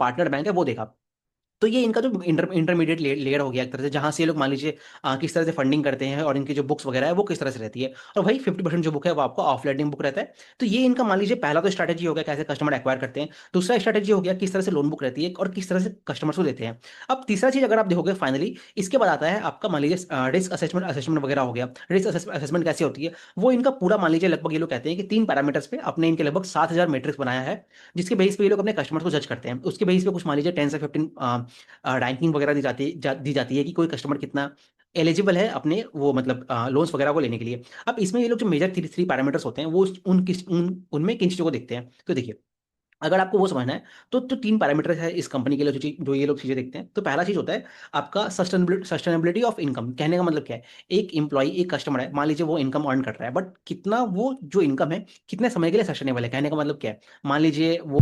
Partner bank है वो देगा। तो ये इनका जो इंटरमीडिएट लेयर हो गया एक तरह से, जहां से ये लोग मान लीजिए किस तरह से फंडिंग करते हैं और इनकी जो बुक्स वगैरह है वो किस तरह से रहती है। और भाई 50% जो बुक है वो आपको ऑफ लेंडिंग बुक रहता है। तो ये इनका मान लीजिए पहला तो स्ट्रैटेजी हो गया कैसे कस्टमर एक्वायर करते हैं। दूसरा स्ट्रैटेजी हो गया किस तरह से लोन बुक रहती है और किस तरह से कस्टमर्स को देते हैं। अब तीसरा चीज अगर आप देखोगे फाइनली इसके बाद आता है आपका मान लीजिए रिस्क असेसमेंट असेसमेंट वगैरह हो गया। रिस्क असेसमेंट कैसे होती है, वो इनका पूरा मान लीजिए लगभग ये लोग कहते हैं कि 3 पैरामीटर्स पे अपने इनके लगभग 7,000 मेट्रिक्स बनाया है, जिसके बेस पे ये लोग अपने कस्टमर्स को जज करते हैं। उसके बेस पे कुछ मान लीजिए 10 से 15 रैंकिंग वगैरह दी जाती है कि कोई कस्टमर कितना एलिजिबल है अपने वो मतलब लोन्स वगैरह को लेने के लिए। अब इसमें ये लोग जो मेजर थ्री थ्री पैरामीटर्स होते हैं वो उनमें किन चीज़ों को देखते हैं। तो देखिए अगर आपको वो समझना है तो 3 पैरामीटर है इस कंपनी के लिए जो ये लोग चीजें देखते हैं। तो पहला चीज होता है आपका सस्टेनेबिलिटी ऑफ इनकम। कहने का मतलब क्या है, एक इंप्लॉई एक कस्टमर है मान लीजिए वो इनकम अर्न कर रहा है, बट कितना वो जो इनकम है कितने समय के लिए सस्टेनेबल है। कहने का मतलब क्या है, मान लीजिए वो